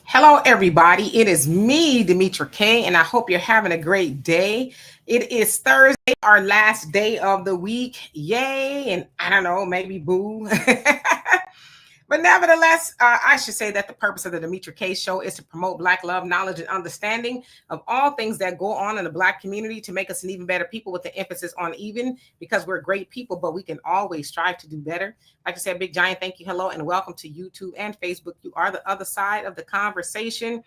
Hello, everybody. It is me, Demetra K, and I hope you're having a great day. It is Thursday, our last day of the week. Yay! And I don't know, maybe boo. But nevertheless, I should say that the purpose of the Demetra K Show is to promote Black love, knowledge, and understanding of all things that go on in the Black community to make us an even better people with the emphasis on even, because we're great people, but we can always strive to do better. Like I said, big giant thank you, hello, and welcome to YouTube and Facebook. You are the other side of the conversation.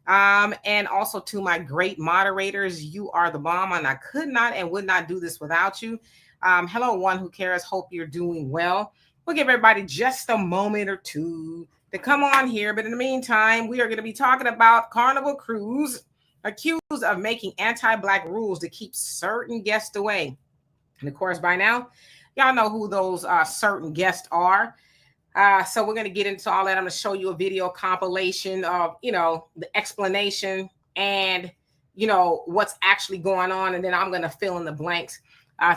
And also to my great moderators, you are the bomb, and I could not and would not do this without you. Hello, one who cares. Hope you're doing well. We'll give everybody just a moment or two to come on here. But in the meantime, we are going to be talking about Carnival Cruise, accused of making anti-Black rules to keep certain guests away. And of course, by now, y'all know who those certain guests are. So we're going to get into all that. I'm going to show you a video compilation of, the explanation and, what's actually going on. And then I'm going to fill in the blanks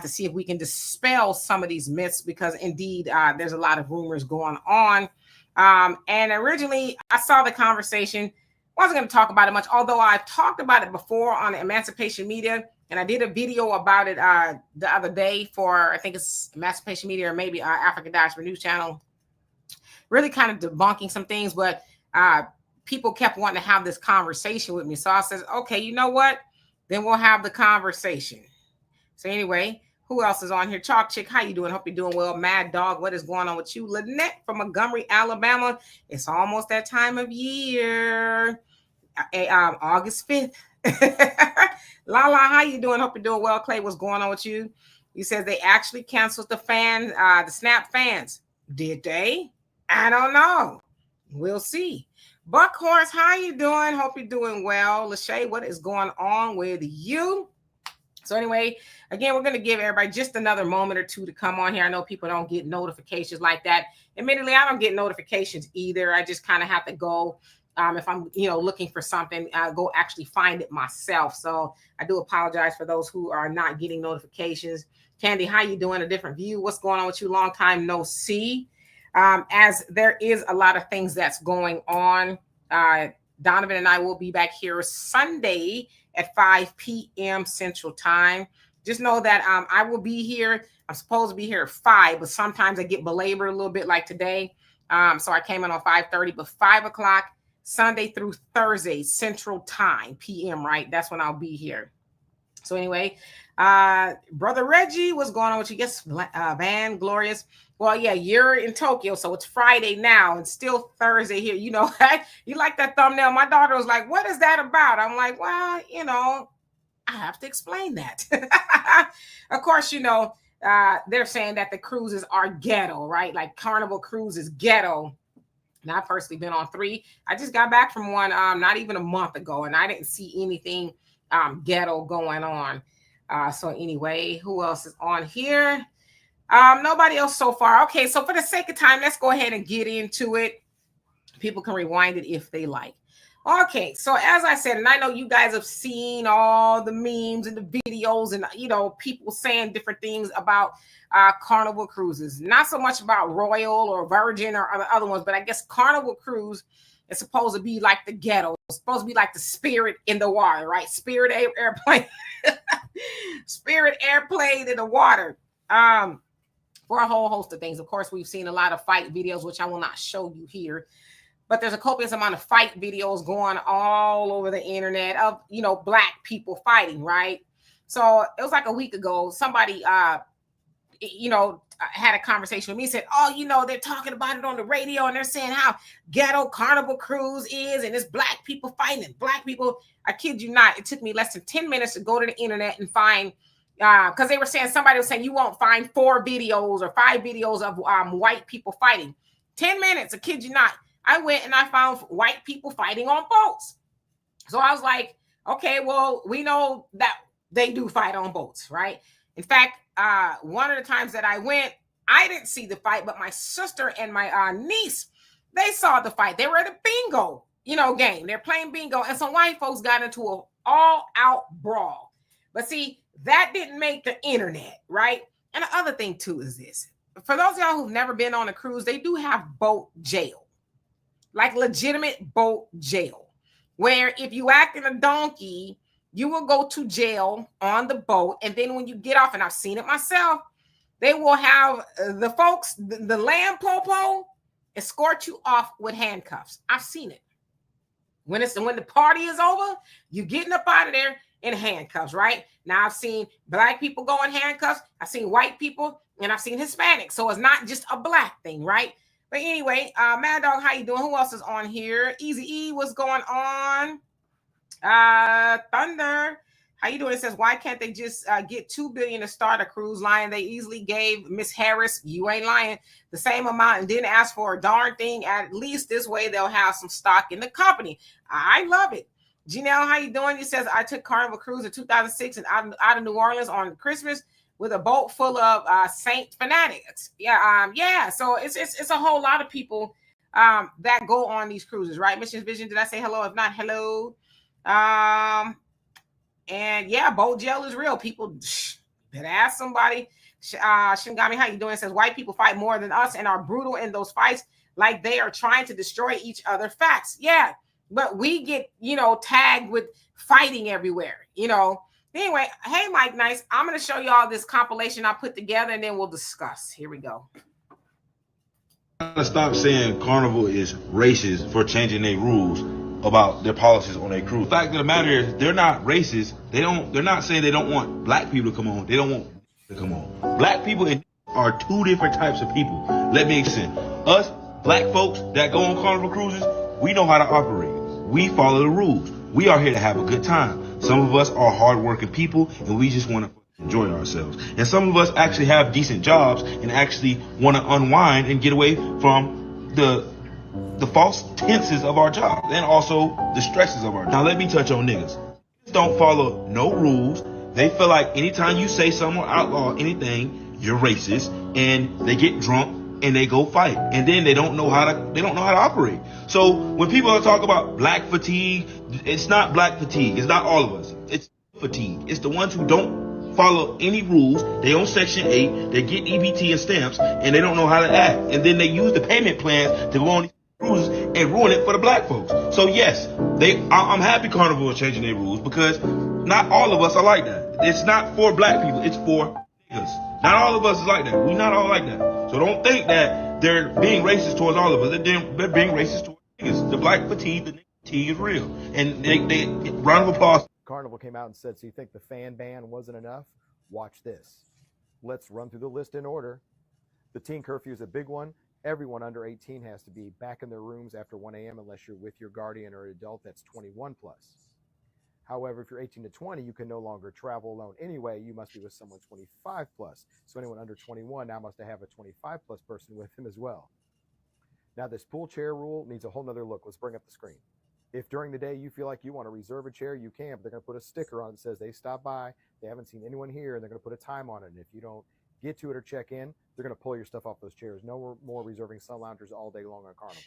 to see if we can dispel some of these myths, because indeed there's a lot of rumors going on. And originally I saw the conversation. Wasn't going to talk about it much, although I've talked about it before on Emancipation Media. And I did a video about it the other day for, I think it's Emancipation Media or maybe African Diaspora News Channel. Really kind of debunking some things, but people kept wanting to have this conversation with me. So I said, okay, you know what? Then we'll have the conversation. So anyway, who else is on here? Chalk Chick, how you doing? Hope you're doing well. Mad Dog, what is going on with you? Lynette from Montgomery, Alabama. It's almost that time of year. August 5th. Lala, how you doing? Hope you're doing well. Clay, what's going on with you? You said they actually canceled the Snap fans. Did they? I don't know. We'll see. Buckhorse, how you doing? Hope you're doing well. Lachey, what is going on with you? So anyway, again, we're going to give everybody just another moment or two to come on here. I know people don't get notifications like that. Admittedly, I don't get notifications either. I just kind of have to go. If I'm, looking for something, go actually find it myself. So I do apologize for those who are not getting notifications. Candy, how you doing? A different view. What's going on with you? Long time no see. As there is a lot of things that's going on. Donovan and I will be back here Sunday at 5 p.m. Central Time. Just know that I will be here. I'm supposed to be here at 5, but sometimes I get belabored a little bit like today. So I came in on 5:30, but 5 o'clock Sunday through Thursday Central Time, p.m., right? That's when I'll be here. So anyway, Brother Reggie, what's going on with you? Yes, Van Glorious. Well, yeah, you're in Tokyo, so it's Friday now and still Thursday here. You like that thumbnail? My daughter was like, what is that about? I'm like, well, I have to explain that. Of course, they're saying that the cruises are ghetto, right? Like Carnival Cruise is ghetto. And I've personally been on 3. I just got back from one not even a month ago, and I didn't see anything ghetto going on. So anyway, who else is on here? Nobody else so far. Okay, so for the sake of time, let's go ahead and get into it. People can rewind it if they like. Okay, so as I said, and I know you guys have seen all the memes and the videos and, people saying different things about Carnival Cruises. Not so much about Royal or Virgin or other ones, but I guess Carnival Cruise is supposed to be like the ghetto. It's supposed to be like the Spirit in the water, right? Spirit airplane. Spirit airplane in the water. For a whole host of things. Of course, we've seen a lot of fight videos, which I will not show you here. But there's a copious amount of fight videos going all over the internet of, Black people fighting, right? So it was like a week ago, somebody, had a conversation with me, said, they're talking about it on the radio and they're saying how ghetto Carnival Cruise is and it's Black people fighting Black people. I kid you not. It took me less than 10 minutes to go to the internet and find, because they were saying, somebody was saying you won't find 4 videos or 5 videos of white people fighting. 10 minutes, I kid you not. I went and I found white people fighting on boats. So I was like, okay, well, we know that they do fight on boats, right? In fact, one of the times that I went, I didn't see the fight, but my sister and my niece, they saw the fight. They were at a bingo, game. They're playing bingo. And some white folks got into an all-out brawl. But see, that didn't make the internet, right? And the other thing, too, is this. For those of y'all who've never been on a cruise, they do have boat jail. like legitimate boat jail, where if you act in a donkey, you will go to jail on the boat. And then when you get off, and I've seen it myself, they will have the folks, the land popo, escort you off with handcuffs. I've seen it. When the party is over, you getting up out of there in handcuffs, right? Now I've seen black people go in handcuffs. I've seen white people, and I've seen Hispanics. So it's not just a black thing, right? But anyway, Mad Dog, how you doing? Who else is on here? Easy E, what's going on? Thunder, how you doing? It says, why can't they just get $2 billion to start a cruise line? They easily gave Miss Harris, you ain't lying, the same amount and didn't ask for a darn thing. At least this way they'll have some stock in the company. I love it. Janelle, how you doing? It says, I took Carnival Cruise in 2006 and out of New Orleans on Christmas with a boat full of Saint fanatics. Yeah. So it's a whole lot of people that go on these cruises, right? Mission Vision, did I say hello? If not, hello. And yeah, boat jail is real. People better ask somebody. Shingami, how you doing? It says, white people fight more than us and are brutal in those fights, like they are trying to destroy each other. Facts. Yeah. But we get, tagged with fighting everywhere, Anyway, hey, Mike Nice, I'm going to show you all this compilation I put together, and then we'll discuss. Here we go. Stop saying Carnival is racist for changing their rules about their policies on their cruise. The fact of the matter is, they're not racist. They're not saying they don't want black people to come on. They don't want to come on. Black people are two different types of people. Let me explain. Us black folks that go on Carnival cruises, we know how to operate. We follow the rules. We are here to have a good time. Some of us are hardworking people, and we just want to enjoy ourselves. And some of us actually have decent jobs and actually want to unwind and get away from the false tenses of our job and also the stresses of our job. Now let me touch on niggas. Niggas don't follow no rules. They feel like anytime you say something or outlaw anything, you're racist, and they get drunk and they go fight, and then they don't know how to operate. So when people talk about black fatigue, it's not black fatigue. It's not all of us. It's fatigue. It's the ones who don't follow any rules. They own Section 8. They get EBT and stamps, and they don't know how to act. And then they use the payment plans to go on these cruises and ruin it for the black folks. So yes, I'm happy Carnival is changing their rules, because not all of us are like that. It's not for black people. It's for niggas. Not all of us is like that. We not all like that. So don't think that they're being racist towards all of us. They're being racist towards niggas. The black fatigue, the nigga fatigue is real. And they round of applause. Carnival came out and said, so you think the fan ban wasn't enough? Watch this. Let's run through the list in order. The teen curfew is a big one. Everyone under 18 has to be back in their rooms after 1 a.m. unless you're with your guardian or adult that's 21 plus. However, if you're 18 to 20, you can no longer travel alone anyway. You must be with someone 25 plus. So anyone under 21 now must have a 25 plus person with them as well. Now this pool chair rule needs a whole nother look. Let's bring up the screen. If during the day you feel like you want to reserve a chair, you can, but they're going to put a sticker on it that says they stopped by, they haven't seen anyone here, and they're going to put a time on it. And if you don't get to it or check in, they're going to pull your stuff off those chairs. No more reserving sun loungers all day long on Carnival.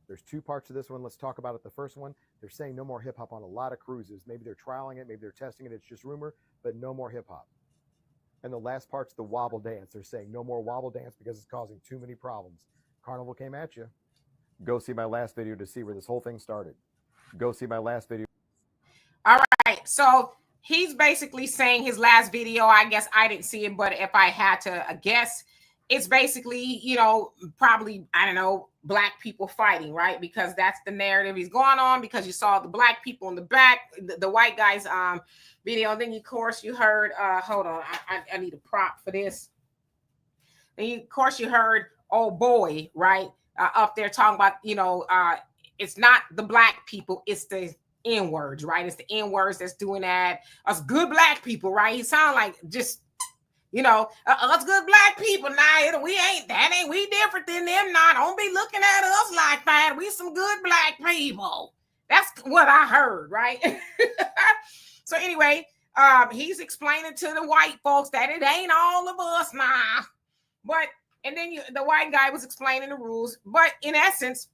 There's two parts to this one. Let's talk about it. The first one, they're saying no more hip hop on a lot of cruises. Maybe they're trialing it, maybe they're testing it, it's just rumor, but no more hip hop. And the last part's the wobble dance. They're saying no more wobble dance because it's causing too many problems. Carnival came at you. Go see my last video to see where this whole thing started. Go see my last video. All right. So he's basically saying his last video, I guess I didn't see it, but if I had to guess, it's basically, probably, I don't know, black people fighting, right? Because that's the narrative he's going on, because you saw the black people in the back, the white guys video. And then, of course, you heard, hold on, I need a prop for this. And of course, you heard, oh boy, right? Up there talking about, it's not the black people, it's the N-words, right? It's the N-words that's doing that. Us good black people, right? He sound like just, us good black people. Nah, we different than them. Nah, don't be looking at us like that. We some good black people. That's what I heard, right? So anyway, he's explaining to the white folks that it ain't all of us, nah. But, and then the white guy was explaining the rules. But in essence,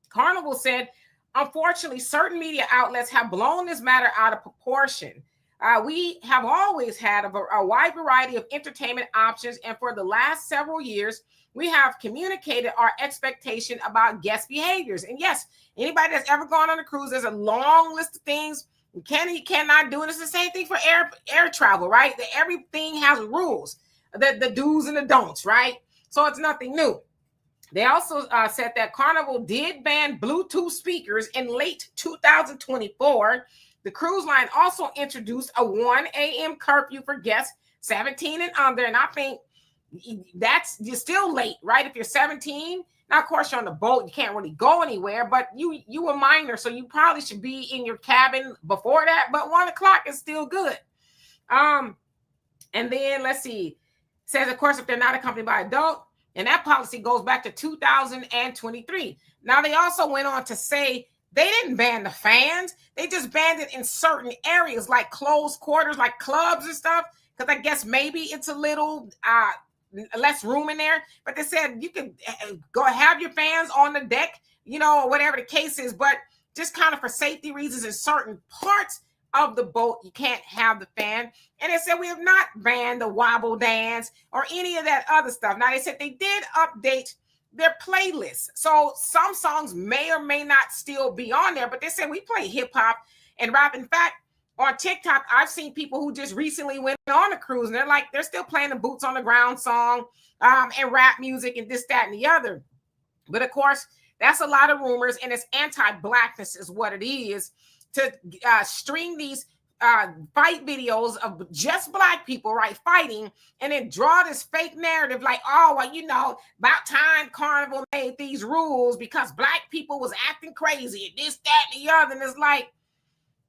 Carnival said, unfortunately, certain media outlets have blown this matter out of proportion. We have always had a wide variety of entertainment options, and for the last several years, we have communicated our expectation about guest behaviors. And yes, anybody that's ever gone on a cruise, there's a long list of things you cannot do. And it's the same thing for air travel, right? That everything has rules, the do's and the don'ts, right? So it's nothing new. They also said that Carnival did ban Bluetooth speakers in late 2024. The cruise line also introduced a 1 a.m. curfew for guests 17 and under. And I think you're still late, right? If you're 17. Now, of course, you're on the boat, you can't really go anywhere, but you a minor, so you probably should be in your cabin before that. But 1 o'clock is still good. And then let's see. Says, of course, if they're not accompanied by adult, and that policy goes back to 2023. Now, they also went on to say they didn't ban the fans. They just banned it in certain areas like closed quarters, like clubs and stuff, because I guess maybe it's a little less room in there. But they said you can go have your fans on the deck, or whatever the case is, but just kind of for safety reasons in certain parts of the boat, you can't have the fan. And they said we have not banned the wobble dance or any of that other stuff. Now, they said they did update their playlists. So some songs may or may not still be on there, but they said we play hip hop and rap. In fact, on TikTok, I've seen people who just recently went on a cruise and they're still playing the Boots on the Ground song and rap music and this, that, and the other. But of course, that's a lot of rumors, and it's anti-blackness is what it is, to stream these fight videos of just black people, right, fighting, and then draw this fake narrative like, oh, well, about time Carnival made these rules because black people was acting crazy and this, that, and the other. And it's like,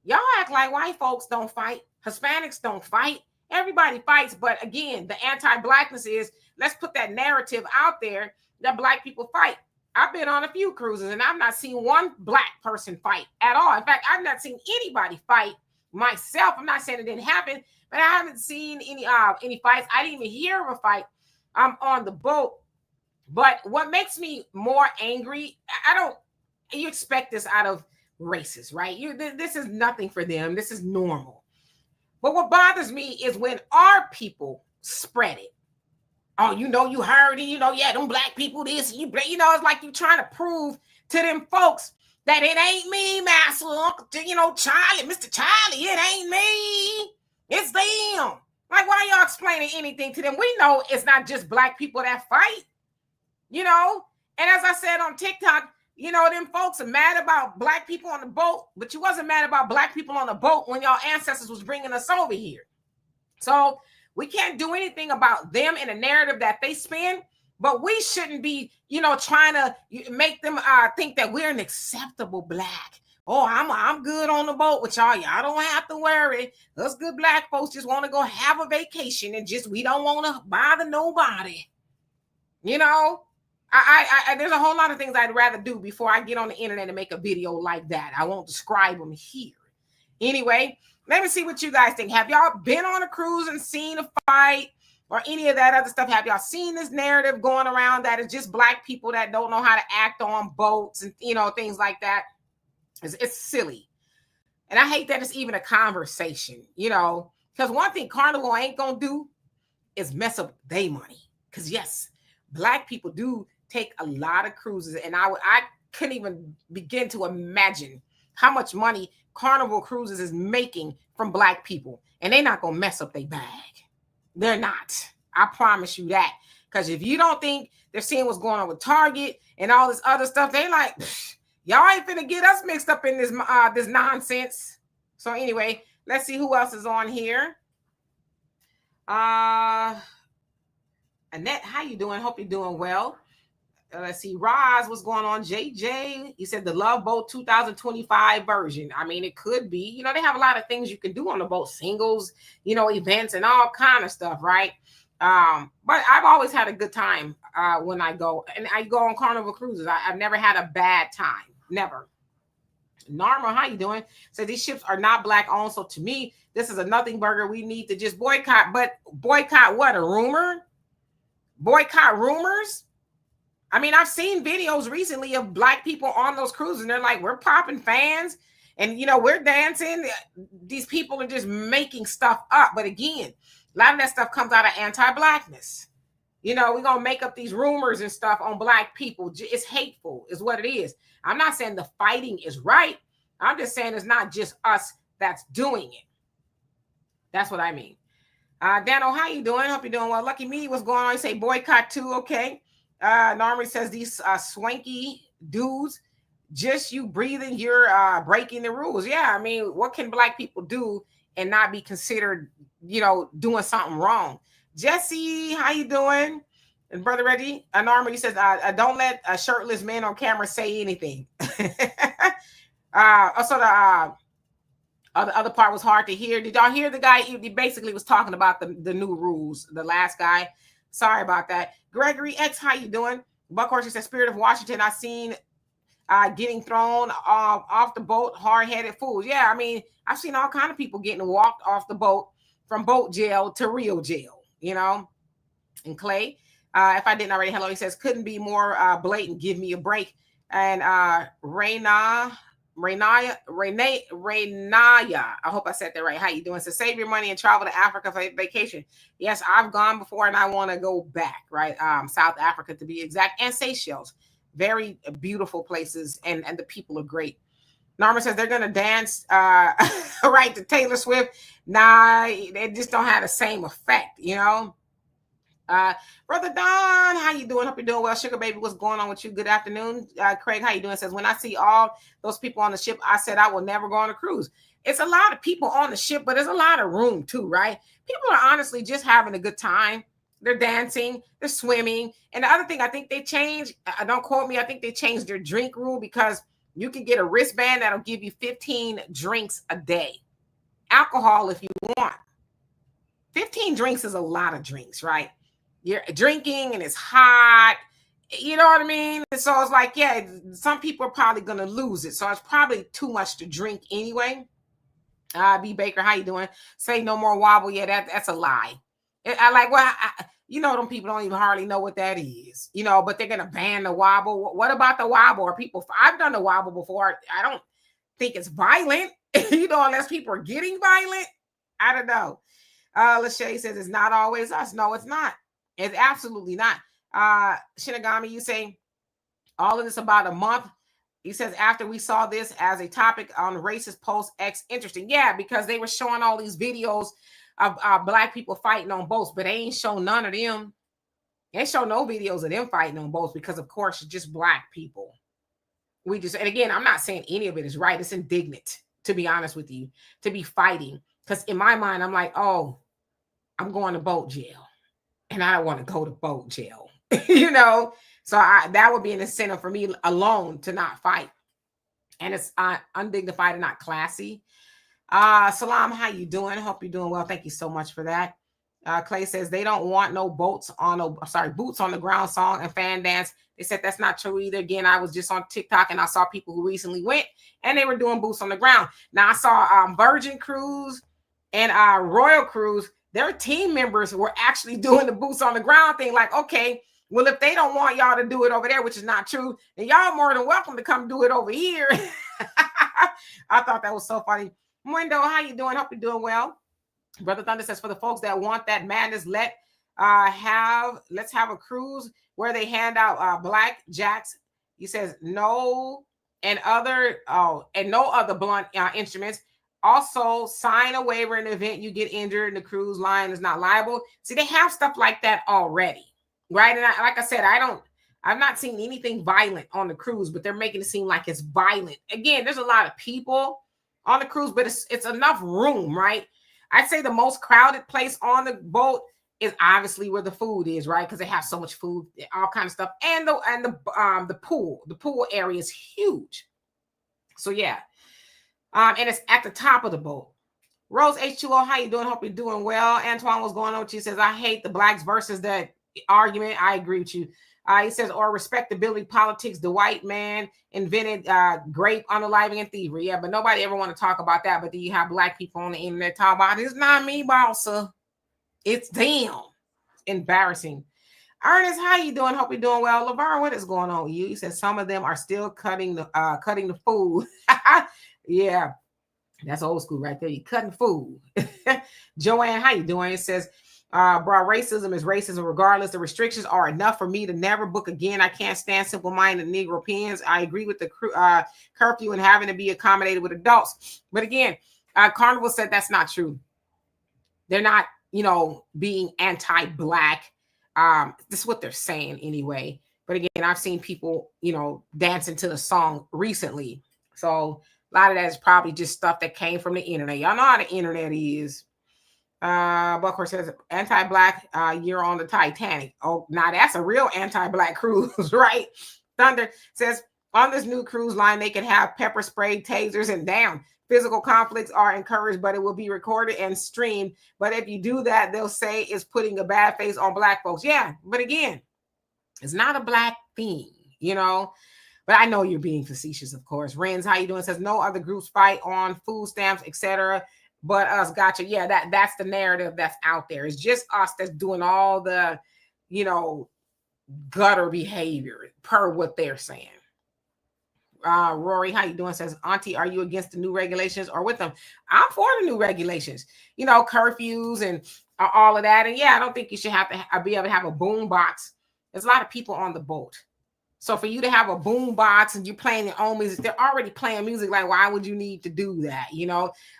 y'all act like white folks don't fight. Hispanics don't fight. Everybody fights. But again, the anti-blackness is, let's put that narrative out there that black people fight. I've been on a few cruises and I've not seen one black person fight at all. In fact, I've not seen anybody fight myself. I'm not saying it didn't happen, but I haven't seen any fights. I didn't even hear of a fight on the boat. But what makes me more angry, you expect this out of racists, right? This is nothing for them. This is normal. But what bothers me is when our people spread it. Oh, you heard it, yeah, them black people, this, it's like you trying to prove to them folks that it ain't me, Master Uncle, Charlie, Mr. Charlie, it ain't me, it's them. Like, why y'all explaining anything to them? We know it's not just black people that fight, and as I said on TikTok, them folks are mad about black people on the boat, but you wasn't mad about black people on the boat when y'all ancestors was bringing us over here. So we can't do anything about them in a narrative that they spin, but we shouldn't be, trying to make them think that we're an acceptable black. Oh, I'm good on the boat with y'all. Y'all don't have to worry. Us good black folks just want to go have a vacation and we don't want to bother nobody. I there's a whole lot of things I'd rather do before I get on the internet and make a video like that. I won't describe them here. Anyway, let me see what you guys think. Have y'all been on a cruise and seen a fight or any of that other stuff? Have y'all seen this narrative going around that is just black people that don't know how to act on boats and, things like that? It's silly. And I hate that it's even a conversation, because one thing Carnival ain't going to do is mess up their money. Because, yes, black people do take a lot of cruises. And I couldn't even begin to imagine how much money Carnival Cruises is making from black people, and they're not gonna mess up their bag. They're not. I promise you that. Because if you don't think they're seeing what's going on with Target and all this other stuff, they like, y'all ain't finna get us mixed up in this this nonsense. So anyway, let's see who else is on here. Annette, how you doing? Hope you're doing well. Let's see, Roz, what's going on? JJ, you said the Love Boat 2025 version. I mean, it could be. They have a lot of things you can do on the boat, singles, events and all kind of stuff, right? But I've always had a good time when I go. And I go on Carnival Cruises. I've never had a bad time. Never. Norma, how you doing? So these ships are not black owned. So to me, this is a nothing burger. We need to just boycott. But boycott what? A rumor? Boycott rumors? I mean, I've seen videos recently of black people on those cruises, and they're like, we're popping fans. And we're dancing. These people are just making stuff up. But again, a lot of that stuff comes out of anti-blackness. We're going to make up these rumors and stuff on black people. It's hateful is what it is. I'm not saying the fighting is right. I'm just saying it's not just us that's doing it. That's what I mean. Dano, how you doing? Hope you're doing well. Lucky me, what's going on? You say boycott too, okay. Normally says these swanky dudes, just you breathing, you're breaking the rules. Yeah, I mean, what can black people do and not be considered, doing something wrong? Jesse, how you doing? And Brother Reggie, Normally says, don't let a shirtless man on camera say anything. Also, the other part was hard to hear. Did y'all hear the guy? He basically was talking about the new rules. The last guy. Sorry about that. Gregory X, how you doing? Buckhorse said, Spirit of Washington, I seen getting thrown off the boat, hard-headed fools. Yeah, I mean, I've seen all kind of people getting walked off the boat from boat jail to real jail, And Clay, if I didn't already, hello, he says, couldn't be more blatant. Give me a break. And Renaya, I hope I said that right. How you doing? So save your money and travel to Africa for vacation. Yes, I've gone before and I want to go back, right? South Africa to be exact, and Seychelles. Very beautiful places, and the people are great. Norma says they're going to dance right to Taylor Swift. Nah, they just don't have the same effect, Brother Don, how you doing? Hope you're doing well. Sugar Baby, what's going on with you? Good afternoon. Craig, how you doing? Says, when I see all those people on the ship, I said I will never go on a cruise. It's a lot of people on the ship, but there's a lot of room too, right? People are honestly just having a good time. They're dancing, they're swimming. And the other thing, I think they changed, don't quote me, I think they changed their drink rule because you can get a wristband that'll give you 15 drinks a day. Alcohol if you want. 15 drinks is a lot of drinks, right? You're drinking and it's hot, you know what I mean? So it's like, yeah, some people are probably gonna lose it. So it's probably too much to drink anyway. B Baker, how you doing? Say no more wobble. Yeah, that's a lie. Them people don't even hardly know what that is, but they're gonna ban the wobble. What about the wobble? Or people? I've done the wobble before. I don't think it's violent, unless people are getting violent. I don't know. Lachey says it's not always us. No, it's not. It's absolutely not. Shinigami, you say all of this about a month. He says after we saw this as a topic on racist post X, interesting. Yeah, because they were showing all these videos of black people fighting on boats, but they ain't show none of them. They ain't show no videos of them fighting on boats because, of course, it's just black people. And again, I'm not saying any of it is right. It's indignant, to be honest with you, to be fighting. Because in my mind, I'm like, oh, I'm going to boat jail. And I don't want to go to boat jail, So that would be an incentive for me alone to not fight. And it's undignified and not classy. Salam, how you doing? Hope you're doing well. Thank you so much for that. Clay says they don't want no boots on the ground song and fan dance. They said that's not true either. Again, I was just on TikTok and I saw people who recently went and they were doing boots on the ground. Now I saw Virgin Cruise and Royal Cruise. Their team members were actually doing the boots on the ground thing. Like, okay, well, if they don't want y'all to do it over there, which is not true, then y'all more than welcome to come do it over here. I thought that was so funny. Mundo, how you doing? Hope you're doing well. Brother Thunder says, for the folks that want that madness, let's have a cruise where they hand out black jacks. He says no other blunt instruments. Also, sign a waiver in the event you get injured and the cruise line is not liable. See, they have stuff like that already, right? And like I said, I've not seen anything violent on the cruise, but they're making it seem like it's violent. Again, there's a lot of people on the cruise, but it's enough room, right? I'd say the most crowded place on the boat is obviously where the food is, right? Because they have so much food, all kind of stuff, and the pool. The pool area is huge. So yeah. And it's at the top of the boat. Rose H2O, how you doing? Hope you're doing well. Antoine, what's going on with you? Says, I hate the blacks versus that argument. I agree with you. He says, or respectability politics, the white man invented grape, unaliving, and thievery. Yeah, but nobody ever want to talk about that. But then you have black people on the internet talk about it's not me, bossa. It's them. Embarrassing. Ernest, how you doing? Hope you're doing well. LeVar, what is going on with you? He says some of them are still cutting the food. Yeah, that's old school right there. You cutting food. Joanne, how you doing? It says, bro, racism is racism regardless. The restrictions are enough for me to never book again. I can't stand simple-minded Negropeans. I agree with the curfew and having to be accommodated with adults. But again, Carnival said that's not true. They're not, being anti-black. This is what they're saying anyway. But again, I've seen people, dancing to the song recently. So a lot of that is probably just stuff that came from the internet. Y'all know how the internet is. Buckhorn says anti-black year on the Titanic. Oh, now that's a real anti-black cruise, right? Thunder says on this new cruise line, they can have pepper spray, tasers, and down. Physical conflicts are encouraged, but it will be recorded and streamed. But if you do that, they'll say it's putting a bad face on black folks. Yeah, but again, it's not a black thing, But I know you're being facetious, of course. Renz, how you doing? Says no other groups fight on food stamps, etc. But us. Gotcha. Yeah, that's the narrative that's out there. It's just us that's doing all the, gutter behavior per what they're saying. Rory, how you doing? Says, Auntie, are you against the new regulations or with them? I'm for the new regulations. Curfews and all of that. And yeah, I don't think you should have to be able to have a boom box. There's a lot of people on the boat. So for you to have a boom box and you're playing your own music, they're already playing music. Like, why would you need to do that?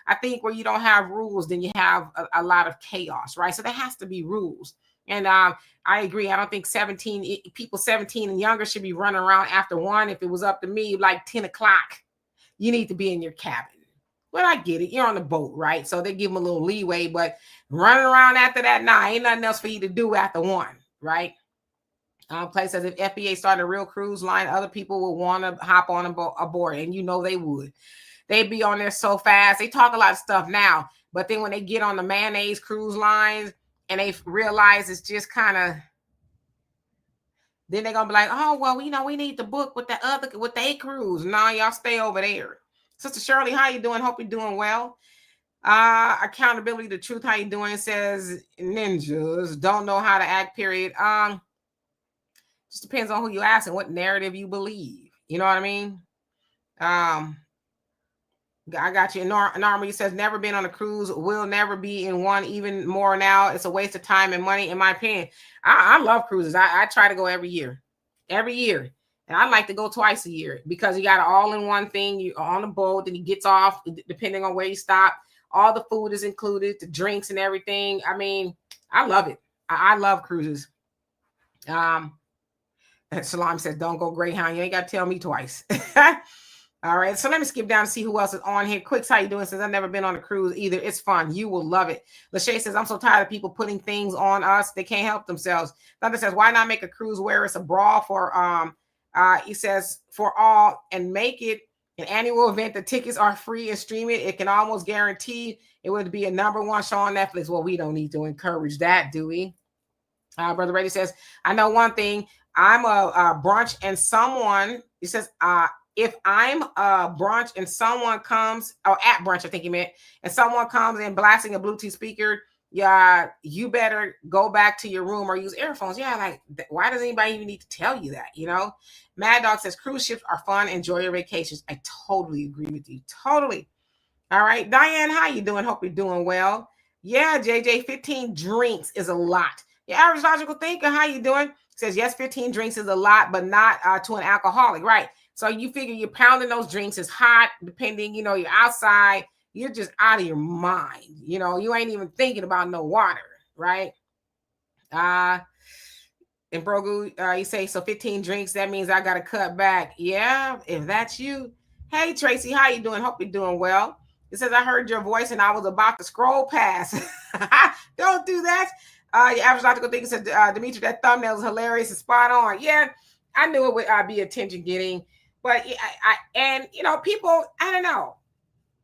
I think where you don't have rules, then you have a lot of chaos, right? So there has to be rules. And I agree. I don't think 17 and younger should be running around after 1. If it was up to me, like 10 o'clock, you need to be in your cabin. Well, I get it. You're on the boat, right? So they give them a little leeway, but running around after that, ain't nothing else for you to do after 1, right? Clay says if FBA started a real cruise line, other people would want to hop on aboard, and they would. They'd be on there so fast. They talk a lot of stuff now, but then when they get on the mayonnaise cruise lines and they realize it's just kind of, then they're gonna be like, oh well, we need to book with the cruise. No, y'all stay over there. Sister Shirley, how you doing? Hope you're doing well. Accountability to truth, how you doing? Says ninjas don't know how to act. Period. Just depends on who you ask and what narrative you believe. You know what I mean? I got you. Norma says, never been on a cruise, will never be in one, even more now. It's a waste of time and money, in my opinion. I love cruises. I try to go every year. And I like to go twice a year because you got an all-in-one thing. You're on the boat, then he gets off, depending on where you stop. All the food is included, the drinks and everything. I mean, I love it. I love cruises. Salam says, don't go Greyhound. You ain't got to tell me twice. All right. So let me skip down and see who else is on here. Quicks, how you doing? Says, I've never been on a cruise either. It's fun. You will love it. Lachey says, I'm so tired of people putting things on us. They can't help themselves. Thunder says, why not make a cruise where it's a brawl for, he says, for all and make it an annual event. The tickets are free and stream it. It can almost guarantee it would be a #1 show on Netflix. Well, we don't need to encourage that, do we? Brother Brady says, I know one thing. I'm a brunch and someone, he says, if I'm a brunch and someone comes, at brunch, I think he meant, and someone comes in blasting a Bluetooth speaker, yeah, you better go back to your room or use earphones. Yeah, like, why does anybody even need to tell you that, Mad Dog says, cruise ships are fun. Enjoy your vacations. I totally agree with you. Totally. All right. Diane, how you doing? Hope you're doing well. Yeah, JJ, 15 drinks is a lot. Your average logical thinker, how you doing? Says, yes, 15 drinks is a lot, but not to an alcoholic, right? So you figure you're pounding those drinks. It's hot, depending, you're outside. You're just out of your mind. You ain't even thinking about no water, right? And Brogu, you say, so 15 drinks, that means I got to cut back. Yeah, if that's you. Hey, Tracy, how you doing? Hope you're doing well. It says, I heard your voice and I was about to scroll past. Don't do that. Your average logical thinker said, Dimitri, that thumbnail is hilarious and spot on. Yeah, I knew it would be attention getting. But people, I don't know.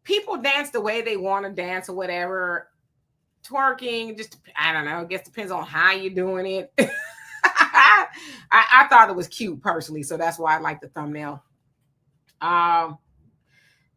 People dance the way they want to dance or whatever. Twerking, just, I don't know. I guess depends on how you're doing it. I thought it was cute personally, so that's why I like the thumbnail.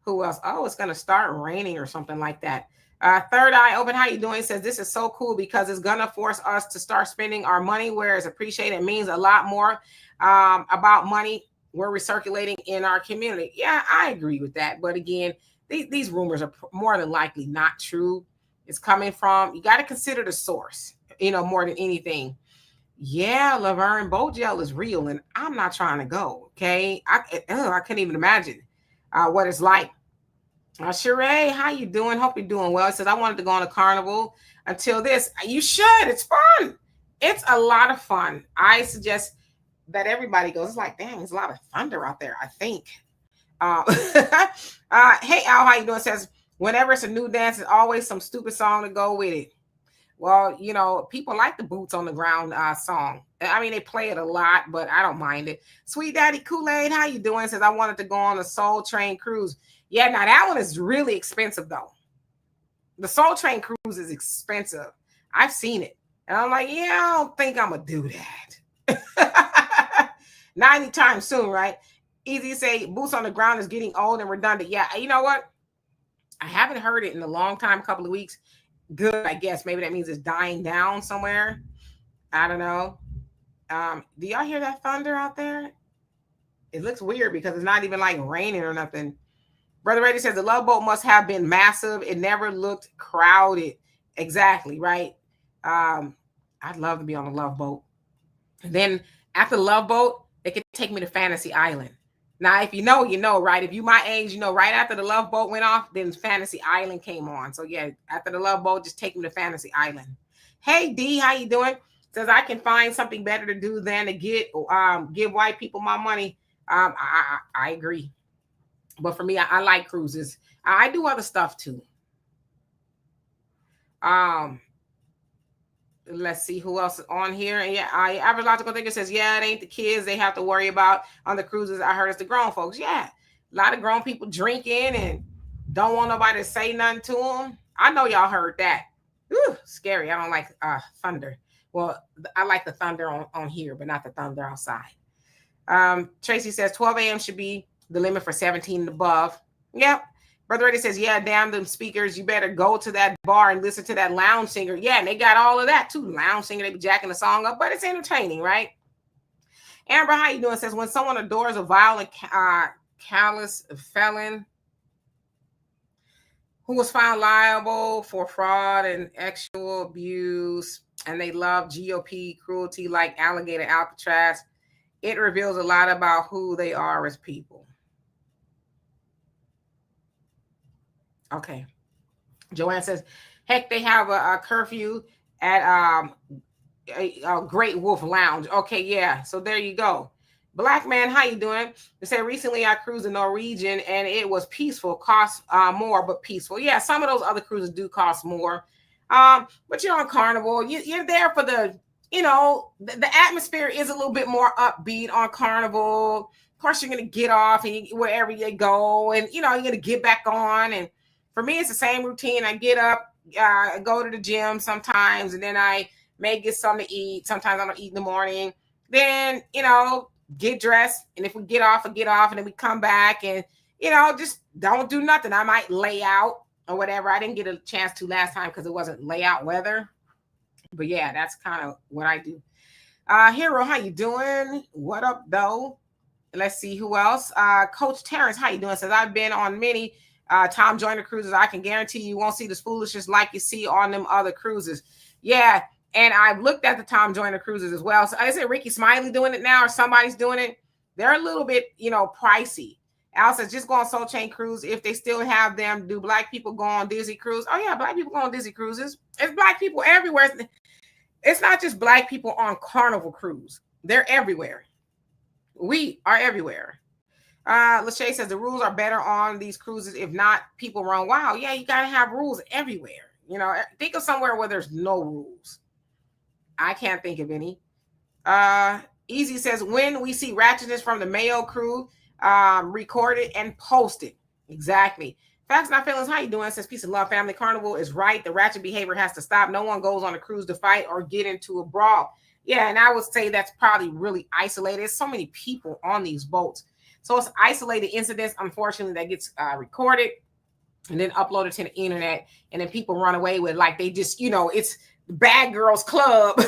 Who else? Oh, it's going to start raining or something like that. Third Eye Open, how you doing? It says, this is so cool because it's going to force us to start spending our money where it's appreciated. It means a lot more about money we're recirculating in our community. Yeah, I agree with that. But again, these rumors are more than likely not true. It's coming from, you got to consider the source, more than anything. Yeah, Laverne, boat jail is real, and I'm not trying to go. Okay, I couldn't even imagine what it's like. Sheree, how you doing? Hope you're doing well. It says I wanted to go on a carnival until this. You should. It's fun. It's a lot of fun. I suggest that everybody goes. It's like, dang, there's a lot of thunder out there, I think. Hey Al, how you doing? It says whenever it's a new dance, it's always some stupid song to go with it. Well, people like the boots on the ground song. I mean, they play it a lot, but I don't mind it. Sweet Daddy Kool-Aid, how you doing? Says I wanted to go on a Soul Train cruise. Yeah, now that one is really expensive though. The Soul Train cruise is expensive. I've seen it. And I'm like, yeah, I don't think I'm going to do that. Not anytime soon, right? Easy to say, boots on the ground is getting old and redundant. Yeah, you know what? I haven't heard it in a long time, a couple of weeks. Good, I guess. Maybe that means it's dying down somewhere. I don't know. Do y'all hear that thunder out there? It looks weird because it's not even like raining or nothing. Brother Reddy says the Love Boat must have been massive. It never looked crowded. Exactly, right? I'd love to be on a Love Boat. And then after the Love Boat, they could take me to Fantasy Island. Now, if you know, right? If you my age, right after the Love Boat went off, then Fantasy Island came on. So yeah, after the Love Boat, just take me to Fantasy Island. Hey D, how you doing? Says I can find something better to do than to give white people my money. I agree. But for me, I like cruises. I do other stuff too. Let's see who else is on here. And yeah, average logical thinker says, yeah, it ain't the kids they have to worry about on the cruises. I heard it's the grown folks. Yeah, a lot of grown people drinking and don't want nobody to say nothing to them. I know y'all heard that. Ooh, scary. I don't like thunder. Well, I like the thunder on here, but not the thunder outside. Tracy says 12 a.m. should be the limit for 17 and above. Yep. Brother Reddy says, yeah, damn them speakers. You better go to that bar and listen to that lounge singer. Yeah, and they got all of that too. Lounge singer, they be jacking the song up, but it's entertaining, right? Amber, how you doing? Says when someone adores a violent, callous felon who was found liable for fraud and sexual abuse, and they love GOP cruelty like alligator Alcatraz, it reveals a lot about who they are as people. Okay. Joanne says, heck, they have a curfew at a Great Wolf Lounge. Okay, yeah. So there you go. Black man, how you doing? They said recently I cruised in Norwegian and it was peaceful, cost more, but peaceful. Yeah, some of those other cruises do cost more. But you're on Carnival. You're there for the atmosphere is a little bit more upbeat on Carnival. Of course, you're going to get off and wherever you go and, you're going to get back on. And for me, it's the same routine. I get up, go to the gym sometimes, and then I may get something to eat. Sometimes I don't eat in the morning. Then, get dressed. And if we get off, and then we come back and, just don't do nothing. I might lay out or whatever. I didn't get a chance to last time because it wasn't layout weather. But yeah, that's kind of what I do. Hero, how you doing? What up, though? Let's see who else. Coach Terrence, how you doing? Says I've been on many Tom Joyner cruises. I can guarantee you won't see this foolishness like you see on them other cruises. Yeah, and I've looked at the Tom Joyner cruises as well. So is it Ricky Smiley doing it now or somebody's doing it? They're a little bit, pricey. Al says just go on Soul Train cruise if they still have them. Do black people go on Disney cruise? Oh yeah, black people go on Disney cruises. It's black people everywhere. It's not just black people on Carnival cruise. They're everywhere. We are everywhere. Lachey says the rules are better on these cruises. If not, people run wild. Yeah, you got to have rules everywhere. Think of somewhere where there's no rules. I can't think of any. Easy says when we see ratchetness from the Mayo crew, recorded and posted. Exactly. Facts Not Feelings, how you doing? Says peace and love, family. Carnival is right. The ratchet behavior has to stop. No one goes on a cruise to fight or get into a brawl. Yeah, and I would say that's probably really isolated. There's so many people on these boats. So it's isolated incidents, unfortunately, that gets recorded and then uploaded to the internet. And then people run away with like they just, it's Bad Girls Club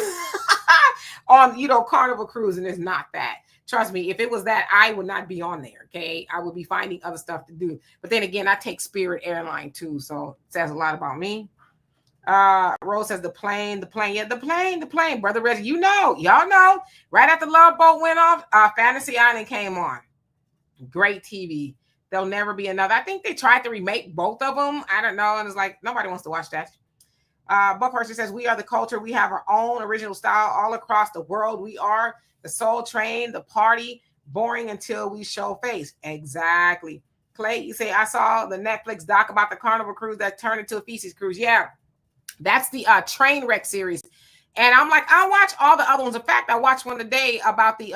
on, Carnival Cruise. And it's not that. Trust me, if it was that, I would not be on there. Okay, I would be finding other stuff to do. But then again, I take Spirit Airline too, so it says a lot about me. Rose says the plane, yeah, the plane, brother Reggie. Y'all know. Right after Love Boat went off, Fantasy Island came on. Great TV. There'll never be another. I think they tried to remake both of them. I don't know, and it's like nobody wants to watch that. Buckhurst says we are the culture. We have our own original style all across the world. We are the Soul Train, the party, boring until we show face. Exactly. Clay, you say I saw the Netflix doc about the Carnival Cruise that turned into a feces cruise. Yeah. That's the train wreck series. And I'm like, I'll watch all the other ones. In fact, I watched one today about the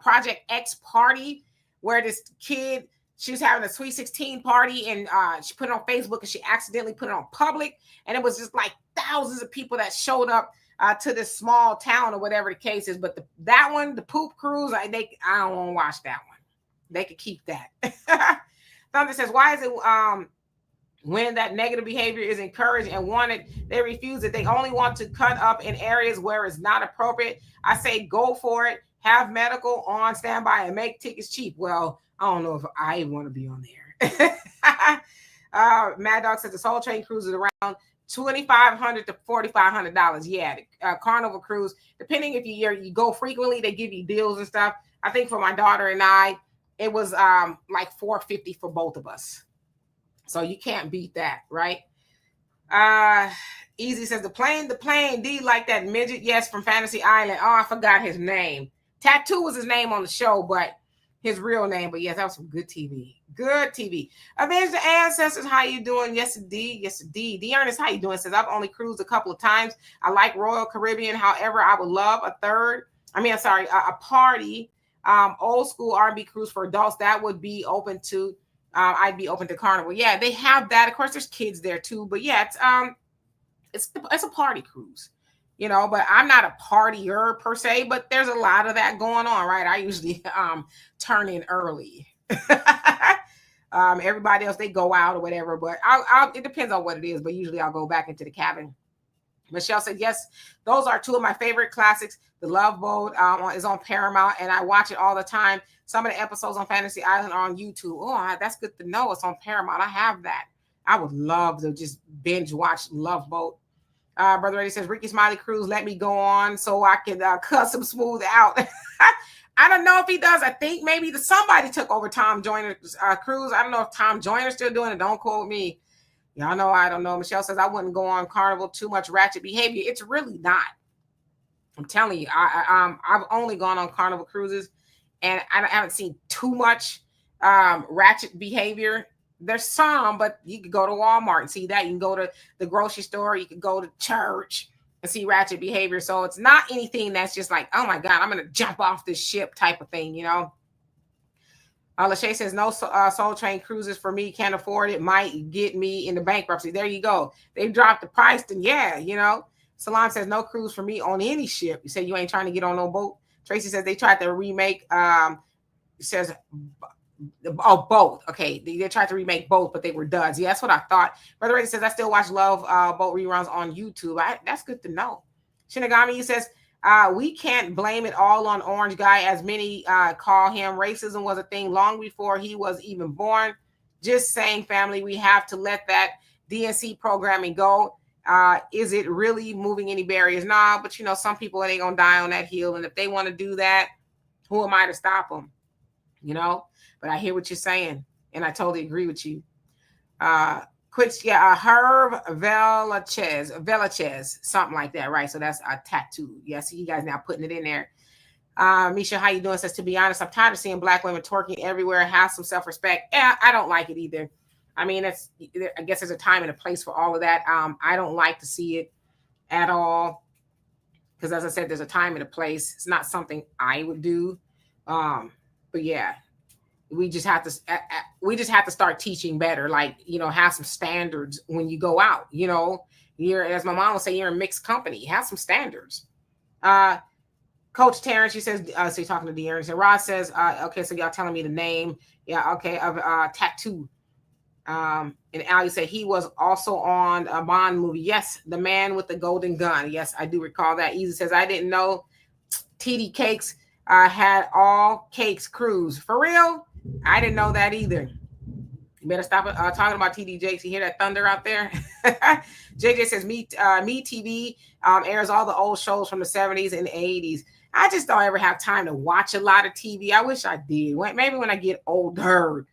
Project X party where this kid, she was having a Sweet 16 party and she put it on Facebook and she accidentally put it on public. And it was just like thousands of people that showed up to this small town or whatever the case is. But that one, the poop cruise, I don't want to watch that one. They could keep that. Thunder says, why is it when that negative behavior is encouraged and wanted, they refuse it? They only want to cut up in areas where it's not appropriate. I say go for it. Have medical on standby and make tickets cheap. Well, I don't know if I want to be on there. Mad Dog says the Soul Train cruise is around $2,500 to $4,500. Yeah, Carnival Cruise. Depending if you go frequently, they give you deals and stuff. I think for my daughter and I, it was like $450 for both of us. So you can't beat that, right? Easy says the plane, D like that midget. Yes, from Fantasy Island. Oh, I forgot his name. Tattoo was his name on the show, but his real name. But yes, that was some good TV. Good TV. Avenge the Ancestors. How you doing? Yes, indeed. Yes, indeed. D Ernest, how you doing? Says I've only cruised a couple of times. I like Royal Caribbean. However, I would love a party. Old school R&B cruise for adults. That would be open to. I'd be open to Carnival. Yeah, they have that. Of course, there's kids there too. But yeah, it's a party cruise. But I'm not a partier per se, but there's a lot of that going on, right? I usually turn in early. Everybody else, they go out or whatever, but it depends on what it is, but usually I'll go back into the cabin. Michelle said, yes, those are two of my favorite classics. The Love Boat is on Paramount, and I watch it all the time. Some of the episodes on Fantasy Island are on YouTube. Oh, that's good to know. It's on Paramount. I have that. I would love to just binge watch Love Boat. Brother Eddie says, Ricky Smiley Cruise, let me go on so I can cuss him smooth out. I don't know if he does. I think maybe somebody took over Tom Joyner's cruise. I don't know if Tom Joyner's still doing it. Don't quote me. Y'all know I don't know. Michelle says, I wouldn't go on Carnival. Too much ratchet behavior. It's really not. I'm telling you, I've only gone on Carnival cruises, and I haven't seen too much ratchet behavior. There's some, but you could go to Walmart and see that. You can go to the grocery store. You could go to church and see ratchet behavior. So it's not anything that's just like, oh my God, I'm going to jump off this ship type of thing, Lachey says, no Soul Train cruises for me. Can't afford it. Might get me into bankruptcy. There you go. They dropped the price. Then yeah, Salam says, no cruise for me on any ship. You say you ain't trying to get on no boat. Tracy says they tried to remake, says, both. Okay, they tried to remake both, but they were duds. Yeah, that's what I thought. Brother Ray says I still watch Love Boat reruns on YouTube. That's good to know. Shinigami says we can't blame it all on Orange Guy, as many call him. Racism was a thing long before he was even born. Just saying, family, we have to let that DNC programming go. Is it really moving any barriers? Nah, but some people ain't gonna die on that hill, and if they want to do that, who am I to stop them? But I hear what you're saying, and I totally agree with you. Herb Velachez, something like that, right? So that's a tattoo. Yeah, see you guys now putting it in there. Misha, how you doing? Says, to be honest, I'm tired of seeing Black women twerking everywhere. Have some self-respect. Yeah, I don't like it either. I mean, I guess there's a time and a place for all of that. I don't like to see it at all because, as I said, there's a time and a place. It's not something I would do. But yeah. We just have to start teaching better, like, have some standards when you go out, you're, as my mom would say, you're in mixed company, have some standards. Coach Terrence, she says, so you're talking to De'Aaron, and Rod says, okay, so y'all telling me the name. Yeah. Okay. Of Tattoo. And Al, you said he was also on a Bond movie. Yes. The Man with the Golden Gun. Yes. I do recall that. Easy says, I didn't know TD Cakes had all cakes cruise. For real? I didn't know that either. You better stop talking about TD Jakes. You hear that thunder out there? JJ says, Me TV airs all the old shows from the 70s and 80s. I just don't ever have time to watch a lot of TV. I wish I did. Maybe when I get older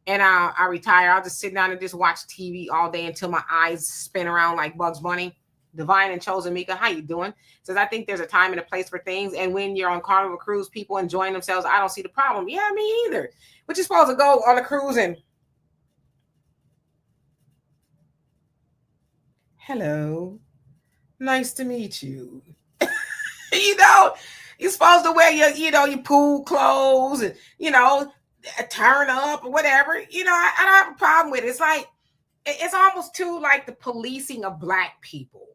and I retire, I'll just sit down and just watch TV all day until my eyes spin around like Bugs Bunny. Divine and Chosen Mika, how you doing? Says, I think there's a time and a place for things. And when you're on Carnival Cruise, people enjoying themselves, I don't see the problem. Yeah, me either. But you're supposed to go on a cruise and hello, nice to meet you. You're supposed to wear your pool clothes and, turn up or whatever. I don't have a problem with it. It's like, it's almost too like the policing of Black people.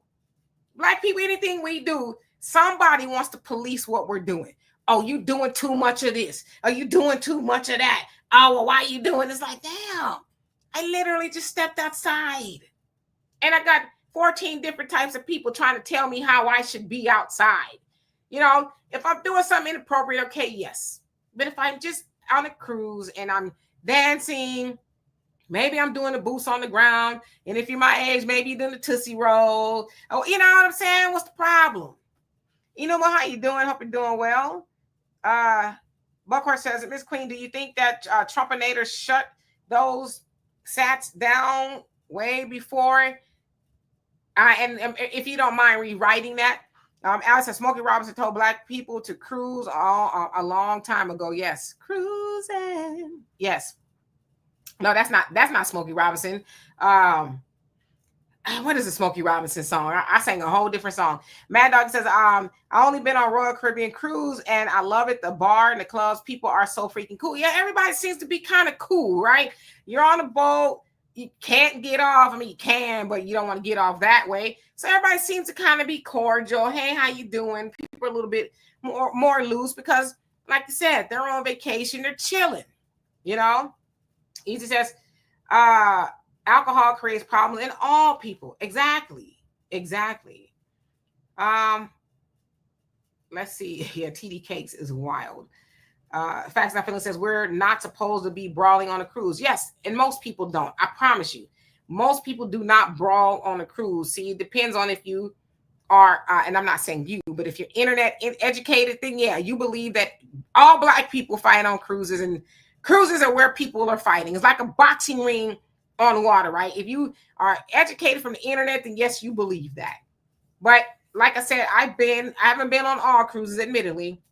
Black people, anything we do, somebody wants to police what we're doing. Oh, you doing too much of this. Are you doing too much of that? Oh, well, why are you doing? It's like, damn, I literally just stepped outside. And I got 14 different types of people trying to tell me how I should be outside. If I'm doing something inappropriate, okay, yes. But if I'm just on a cruise and I'm dancing, maybe I'm doing the boots on the ground. And if you're my age, maybe you're doing the Tootsie Roll. Oh, you know what I'm saying? What's the problem? How you doing? Hope you're doing well. Buckhorse says, Miss Queen, do you think that Trumpinators shut those sats down way before? And if you don't mind rewriting that, Alice says, Smokey Robinson told Black people to cruise a long time ago. Yes, cruising. Yes. No, that's not Smokey Robinson. What is the Smokey Robinson song? I sang a whole different song. Mad Dog says, I only been on Royal Caribbean Cruise and I love it. The bar and the clubs, people are so freaking cool. Yeah, everybody seems to be kind of cool, right? You're on a boat. You can't get off. I mean, you can, but you don't want to get off that way. So everybody seems to kind of be cordial. Hey, how you doing? People are a little bit more loose because, like you said, they're on vacation. They're chilling, Easy says, alcohol creates problems in all people. Exactly. Let's see. Yeah, TD Cakes is wild. Facts Not Feeling says, we're not supposed to be brawling on a cruise. Yes, and most people don't. I promise you. Most people do not brawl on a cruise. See, it depends on if you are, and I'm not saying you, but if you're internet educated, then yeah, you believe that all Black people fight on cruises, and cruises are where people are fighting. It's like a boxing ring on water, right? If you are educated from the internet, then yes, you believe that. But like I said, I haven't been on all cruises, admittedly.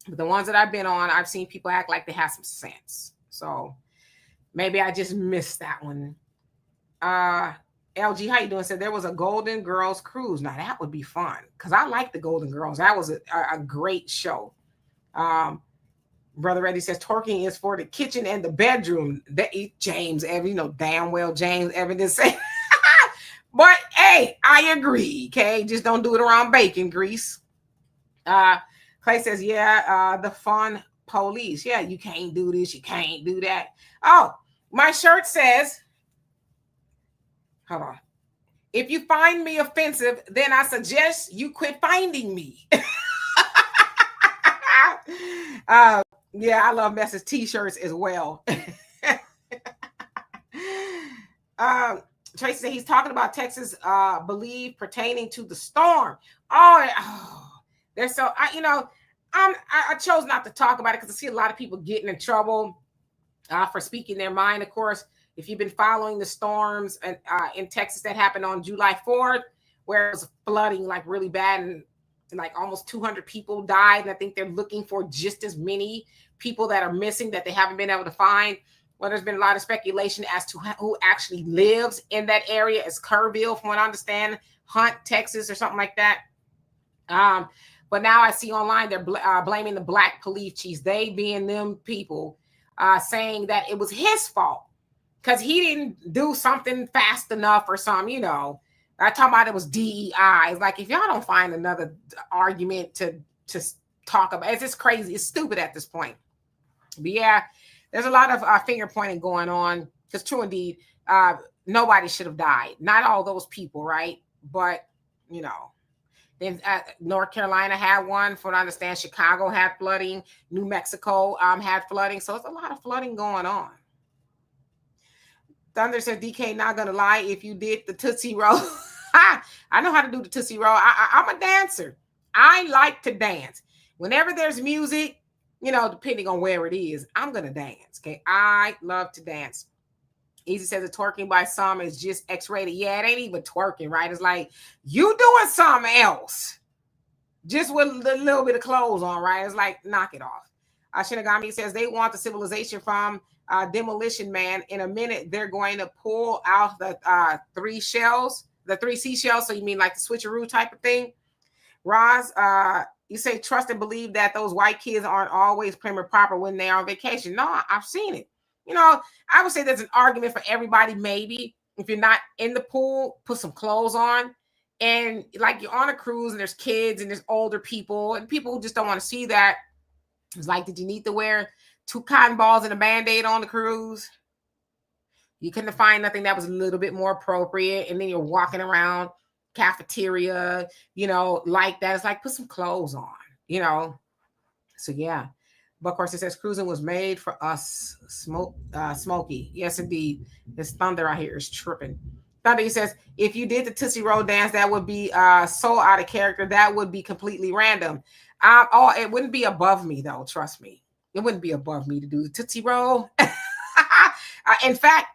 But the ones that I've been on, I've seen people act like they have some sense. So maybe I just missed that one. LG, how you doing? Said there was a Golden Girls cruise. Now that would be fun because I like the Golden Girls. That was a great show. Brother Reddy says twerking is for the kitchen and the bedroom. James Evan, damn well James Evan didn't say. But hey, I agree. Okay, just don't do it around bacon grease. Clay says, the fun police. Yeah, you can't do this, you can't do that. Oh, my shirt says, hold on. If you find me offensive, then I suggest you quit finding me. Yeah, I love Message t-shirts as well. Tracy said he's talking about Texas belief pertaining to the storm. There's so I chose not to talk about it because I see a lot of people getting in trouble for speaking their mind. Of course, if you've been following the storms in Texas that happened on July 4th, where it was flooding like really bad and like almost 200 people died, and I think they're looking for just as many people that are missing that they haven't been able to find. Well, there's been a lot of speculation as to who actually lives in that area. It's Kerrville, from what I understand, Hunt, Texas, or something like that. But now I see online they're blaming the Black police chiefs, they being them people, saying that it was his fault because he didn't do something fast enough or something, I talk about it was DEI. It's like, if y'all don't find another argument to talk about, it's just crazy. It's stupid at this point. But yeah, there's a lot of finger pointing going on because true indeed, nobody should have died. Not all those people, right? But, Then North Carolina had one. From what I understand, Chicago had flooding. New Mexico had flooding. So it's a lot of flooding going on. Thunder says, DK, not gonna lie, if you did the Tootsie Roll, I know how to do the Tootsie Roll. I'm a dancer. I like to dance. Whenever there's music, depending on where it is, I'm gonna dance. Okay, I love to dance. Easy says the twerking by some is just X-rated. Yeah, it ain't even twerking, right? It's like you doing something else, just with a little bit of clothes on, right? It's like, knock it off. Shinigami says they want the civilization from Demolition Man. In a minute, they're going to pull out the three seashells. So you mean like the switcheroo type of thing? Roz, you say trust and believe that those white kids aren't always prim and proper when they're on vacation. No, I've seen it. I would say there's an argument for everybody. Maybe if you're not in the pool, put some clothes on. And like you're on a cruise and there's kids and there's older people and people who just don't want to see that. It's like, did you need to wear 2 cotton balls and a Band-Aid on the cruise? You couldn't find nothing that was a little bit more appropriate. And then you're walking around cafeteria, like that. It's like, put some clothes on, So yeah. But of course, it says cruising was made for us, Smokey. Yes, indeed. This thunder out here is tripping. Thunder, he says, if you did the Tootsie Roll dance, that would be so out of character. That would be completely random. It wouldn't be above me, though. Trust me. It wouldn't be above me to do the Tootsie Roll. In fact,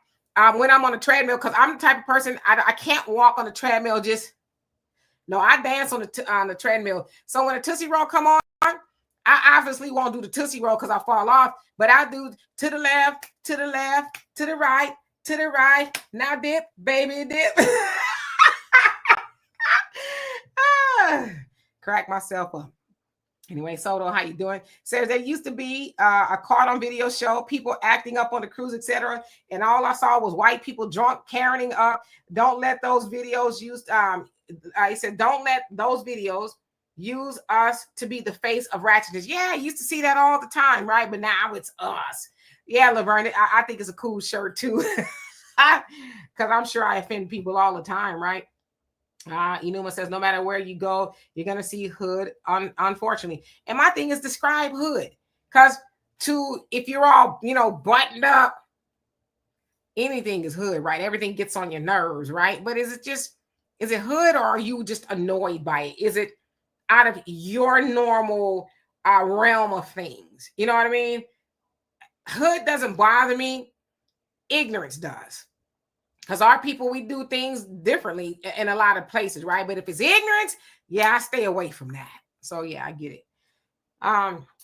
when I'm on a treadmill, because I'm the type of person, I can't walk on the treadmill no, I dance on the treadmill. So when a Tootsie Roll come on, I obviously won't do the Tootsie Roll because I fall off, but I do to the left, to the left, to the right, to the right. Now dip, baby, dip. Crack myself up. Anyway, Soto, how you doing? Says there used to be a caught on video show, people acting up on the cruise, etc. And all I saw was white people drunk, carrying up. Don't let those videos use. He said, don't let those videos use us to be the face of ratchetness. Yeah, I used to see that all the time, right? But now it's us. Yeah, Laverne, I think it's a cool shirt too. Because I'm sure I offend people all the time, right? Enuma says, no matter where you go, you're going to see hood, unfortunately. And my thing is describe hood. Because if you're all, buttoned up, anything is hood, right? Everything gets on your nerves, right? But is it hood or are you just annoyed by it? Is it out of your normal realm of things? You know what I mean? Hood doesn't bother me. Ignorance does. Because our people, we do things differently in a lot of places, right? But if it's ignorance, yeah, I stay away from that. So yeah, I get it.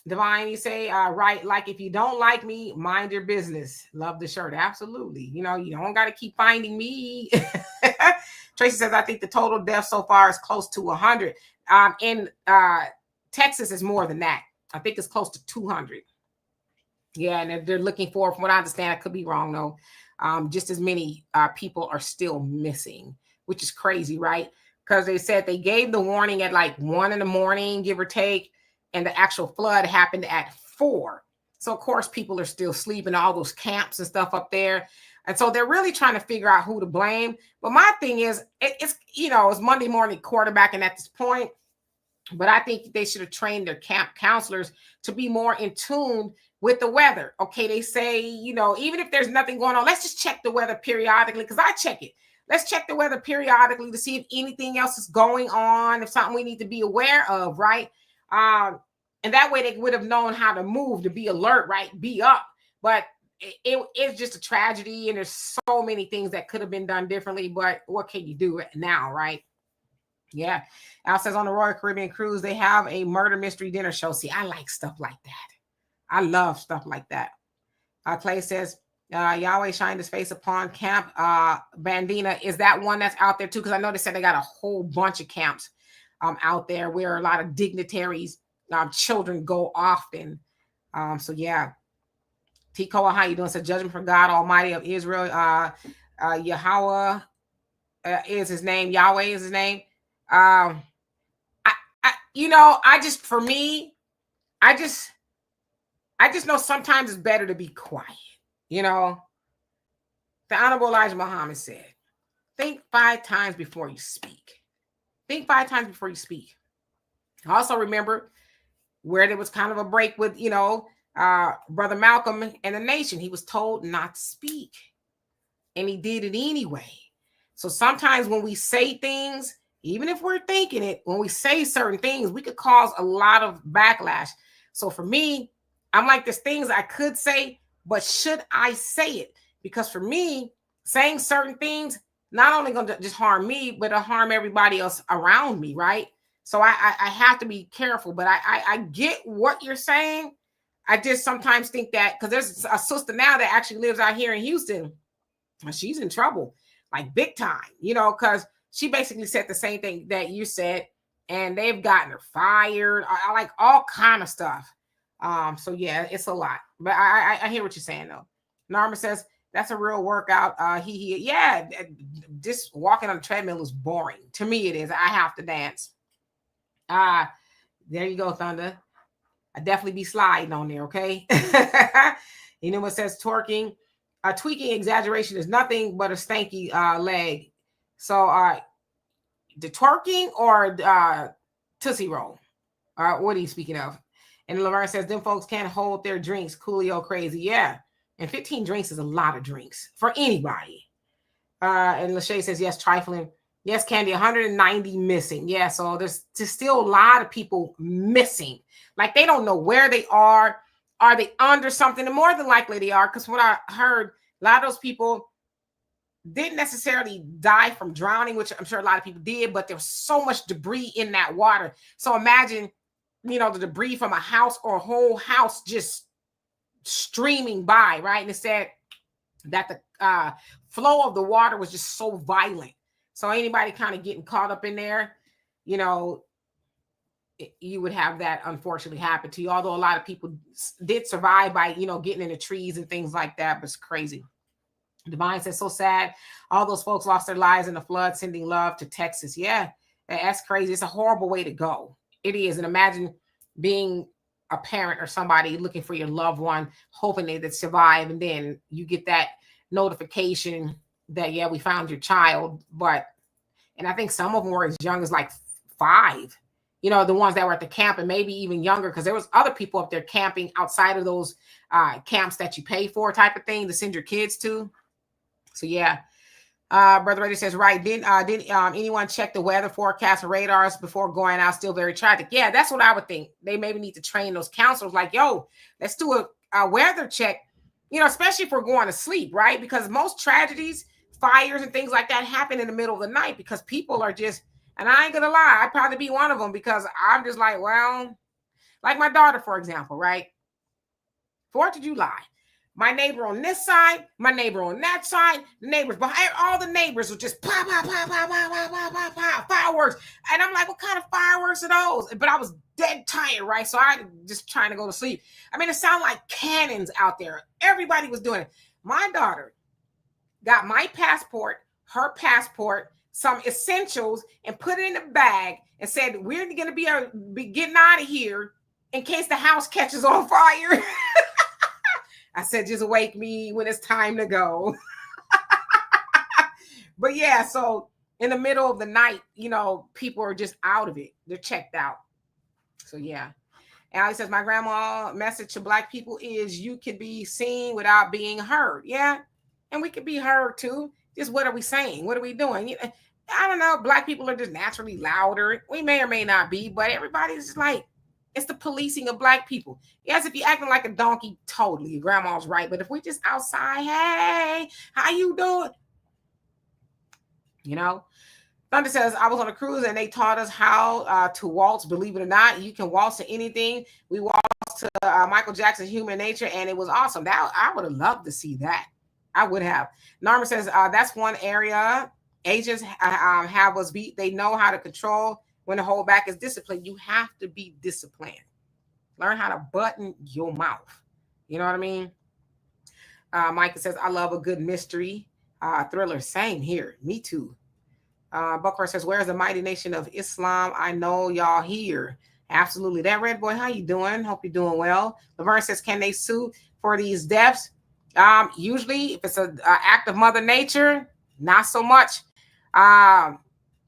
Divine, you say, right, like if you don't like me, mind your business. Love the shirt. Absolutely. You don't got to keep finding me. Tracy says, I think the total death so far is close to 100. In Texas is more than that. I think it's close to 200. Yeah, and they're looking for, from what I understand, I could be wrong though, just as many people are still missing, which is crazy, right? Because they said they gave the warning at like 1 a.m, give or take, and the actual flood happened at 4. So of course people are still sleeping, all those camps and stuff up there. And so they're really trying to figure out who to blame. But my thing is, it's Monday morning quarterbacking at this point. But I think they should have trained their camp counselors to be more in tune with the weather. Okay, they say, even if there's nothing going on, let's just check the weather periodically, because I check it. Let's check the weather periodically to see if anything else is going on, if something we need to be aware of, right? And that way they would have known how to move, to be alert, right? Be up. But it's just a tragedy, and there's so many things that could have been done differently, but what can you do now, right? Yeah. Al says on the Royal Caribbean Cruise, they have a murder mystery dinner show. See, I like stuff like that. I love stuff like that. Clay says, Yahweh shined his face upon Camp Bandina. Is that one that's out there too? Because I know they said they got a whole bunch of camps out there where a lot of dignitaries, children go often. So yeah. Tikoa, how you doing? So judgment from God Almighty of Israel. Yahweh is his name. Yahweh is his name. I just know sometimes it's better to be quiet. The Honorable Elijah Muhammad said, think 5 times before you speak. Think 5 times before you speak. Also remember where there was kind of a break with, Brother Malcolm and the nation. He was told not to speak, and he did it anyway. So sometimes when we say things, even if we're thinking it, when we say certain things, we could cause a lot of backlash. So for me, I'm like, there's things I could say, but should I say it? Because for me, saying certain things not only going to just harm me, but it'll harm everybody else around me, right? So I have to be careful. But I get what you're saying. I just sometimes think that because there's a sister now that actually lives out here in Houston, and she's in trouble, like big time, because she basically said the same thing that you said, and they've gotten her fired. I like all kind of stuff. So yeah, it's a lot. But I hear what you're saying though. Norma says that's a real workout. Yeah, just walking on the treadmill is boring. To me, it is. I have to dance. There you go, Thunder. I definitely be sliding on there, okay? You know what says twerking? Tweaking exaggeration is nothing but a stanky leg. So the twerking or Tootsie Roll? What are you speaking of? And Laverne says, them folks can't hold their drinks. Coolio crazy. Yeah. And 15 drinks is a lot of drinks for anybody. And Lachey says, yes, trifling. Yes, Candy, 190 missing. Yeah, so there's still a lot of people missing. Like they don't know where they are. Are they under something? And more than likely they are, because what I heard, a lot of those people didn't necessarily die from drowning, which I'm sure a lot of people did, but there's so much debris in that water. So imagine, the debris from a house or a whole house just streaming by, right? And it said that the flow of the water was just so violent. So anybody kind of getting caught up in there, you would have that unfortunately happen to you. Although a lot of people did survive by, getting in the trees and things like that, but it's crazy. Divine says, so sad. All those folks lost their lives in the flood, sending love to Texas. Yeah, that's crazy. It's a horrible way to go. It is. And imagine being a parent or somebody looking for your loved one, hoping they would survive. And then you get that notification that, yeah, we found your child. And I think some of them were as young as like 5, the ones that were at the camp, and maybe even younger, because there was other people up there camping outside of those camps that you pay for type of thing to send your kids to. So yeah. Brother Reddy says, right. Didn't anyone check the weather forecast or radars before going out? Still very tragic. Yeah, that's what I would think. They maybe need to train those counselors like, yo, let's do a weather check, especially if we're going to sleep, right? Because most tragedies, fires and things like that happen in the middle of the night because people are just, and I ain't gonna lie, I'd probably be one of them because I'm just like, well, like my daughter, for example, right? 4th of July. My neighbor on this side, my neighbor on that side, the neighbors behind, all the neighbors will just pop, pop, pop, pop, pop, pop, pop, pop, pop, fireworks. And I'm like, what kind of fireworks are those? But I was dead tired, right? So I just trying to go to sleep. I mean, it sounded like cannons out there. Everybody was doing it. My daughter got my passport, her passport, some essentials, and put it in a bag and said, we're going to be getting out of here in case the house catches on fire. I said, just wake me when it's time to go. But yeah, so in the middle of the night, people are just out of it. They're checked out. So yeah. Allie says, my grandma message to Black people is you can be seen without being heard. Yeah. And we can be heard too. Just what are we saying? What are we doing? I don't know. Black people are just naturally louder. We may or may not be, but everybody's just like, it's the policing of Black people. Yes, if you're acting like a donkey, totally, your grandma's right. But if we just outside, hey, how you doing? Thunder says, I was on a cruise and they taught us how to waltz. Believe it or not, you can waltz to anything. We waltzed to Michael Jackson's Human Nature, and it was awesome. That I would have loved to see that. I would have. Norma says, that's one area Asians have us beat. They know how to control. When the whole back is disciplined, you have to be disciplined. Learn how to button your mouth. You know what I mean? Micah says, I love a good mystery thriller. Same here. Me too. Buckhorn says, where's the mighty nation of Islam? I know y'all here. Absolutely. That red boy, how you doing? Hope you're doing well. Laverne says, can they sue for these deaths? Usually, if it's an act of Mother Nature, not so much.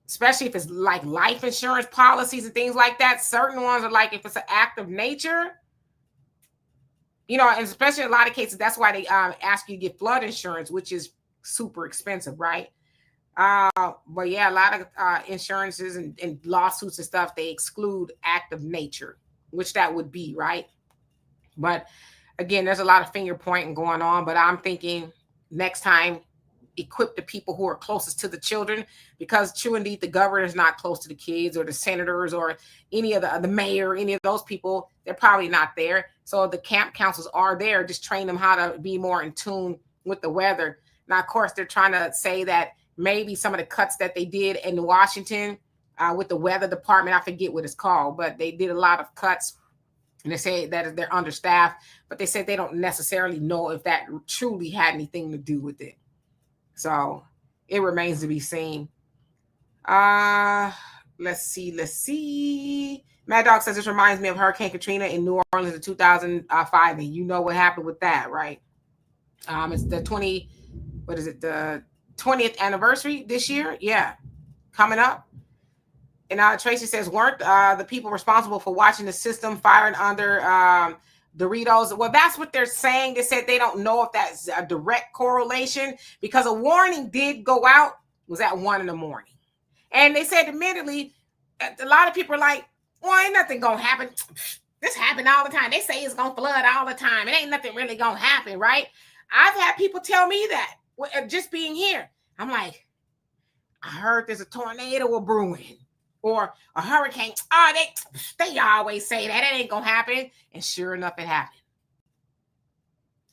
especially if it's like life insurance policies and things like that. Certain ones are like, if it's an act of nature, you know, and especially in a lot of cases, that's why they ask you to get flood insurance, which is super expensive, right? But yeah, a lot of insurances and lawsuits and stuff, they exclude act of nature, which that would be, right? But again, there's a lot of finger pointing going on, but I'm thinking next time, equip the people who are closest to the children, because true indeed, the governor is not close to the kids, or the senators, or any of the mayor, any of those people. They're probably not there. So the camp counselors are there, just train them how to be more in tune with the weather. Now, of course, they're trying to say that maybe some of the cuts that they did in Washington with the weather department, I forget what it's called, but they did a lot of cuts. And they say that they're understaffed, but they said they don't necessarily know if that truly had anything to do with it. So it remains to be seen. Let's see. Mad Dog says this reminds me of Hurricane Katrina in New Orleans in 2005, and you know what happened with that, right? It's the 20th anniversary this year? Yeah, coming up. And Tracy says, weren't the people responsible for watching the system firing under Doritos? Well, that's what they're saying. They said they don't know if that's a direct correlation, because a warning did go out. It was at 1 a.m. And they said admittedly, a lot of people are like, well, ain't nothing going to happen. This happen all the time. They say it's going to flood all the time. It ain't nothing really going to happen, right? I've had people tell me that just being here. I'm like, I heard there's a tornado brewing or a hurricane. Oh, they always say that. It ain't going to happen. And sure enough, it happened.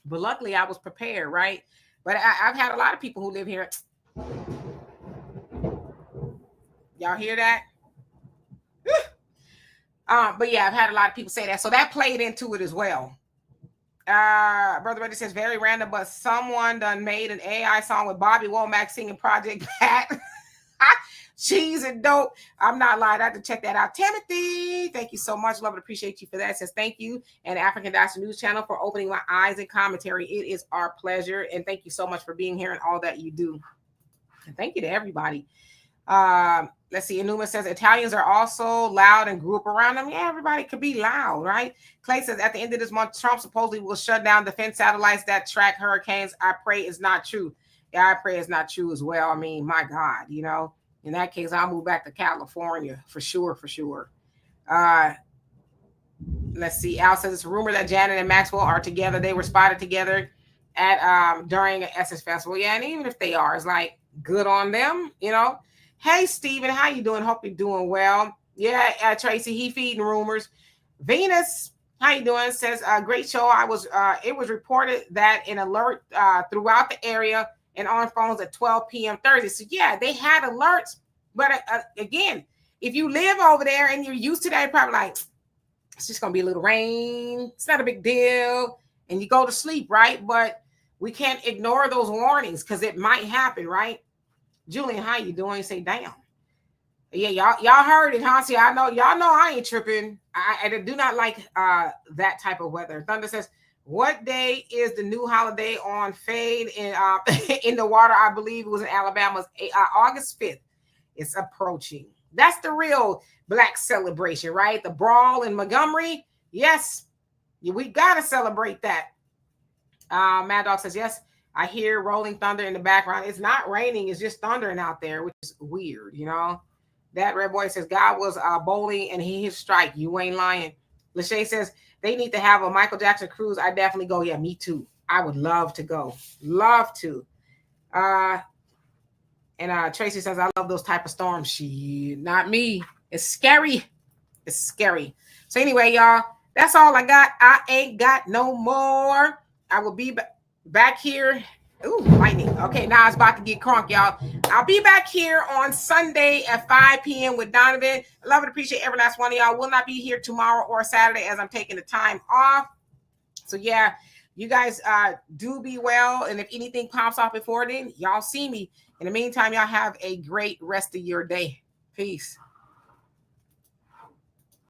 But luckily, I was prepared, right? But I've had a lot of people who live here. Y'all hear that? But yeah, I've had a lot of people say that. So that played into it as well. Brother Reddy says, very random, but someone done made an AI song with Bobby Womack singing Project Pat. Cheese and dope. I'm not lying. I have to check that out. Timothy, thank you so much. Love and appreciate you for that. It says thank you, and African Diaspora News Channel, for opening my eyes and commentary. It is our pleasure, and thank you so much for being here and all that you do. And thank you to everybody. Let's see. Enuma says Italians are also loud and grew up around them. Yeah, everybody could be loud, right? Clay says at the end of this month, Trump supposedly will shut down defense satellites that track hurricanes. I pray it's not true. Yeah, I pray it's not true as well. I mean, my God, you know, in that case, I'll move back to California for sure, for sure. Let's see. Al says it's a rumor that Janet and Maxwell are together. They were spotted together at during an Essence Festival. Yeah, and even if they are, it's like good on them, you know. Hey, Steven, how you doing? Hope you're doing well. Yeah, Tracy, he feeding rumors. Venus, how you doing? Says, great show. It was reported that an alert throughout the area and on phones at 12 p.m. Thursday. So yeah, they had alerts. But again, if you live over there and you're used to that, you're probably like, it's just going to be a little rain. It's not a big deal. And you go to sleep, right? But we can't ignore those warnings because it might happen, right? Julian, how you doing? Say, damn. Yeah, y'all heard it, huh? See, y'all know I ain't tripping. I do not like that type of weather. Thunder says, what day is the new holiday on Fade in in the water? I believe it was in Alabama. August 5th. It's approaching. That's the real Black celebration, right? The brawl in Montgomery. Yes, we gotta celebrate that. Mad Dog says, yes, I hear rolling thunder in the background. It's not raining. It's just thundering out there, which is weird, you know. That Red Boy says, God was bowling and he hit strike. You ain't lying. Lachey says, they need to have a Michael Jackson cruise. I definitely go. Yeah, me too. I would love to go. Love to. And Tracy says, I love those type of storms. She, not me. It's scary. It's scary. So anyway, y'all, that's all I got. I ain't got no more. I will be back here. Ooh, lightning. Okay, now it's about to get crunk, y'all. I'll be back here on Sunday at 5 p.m. with Donovan. I love and appreciate every last one of y'all. Will not be here tomorrow or Saturday as I'm taking the time off. So yeah, you guys do be well. And if anything pops off before then, y'all see me. In the meantime, y'all have a great rest of your day. Peace.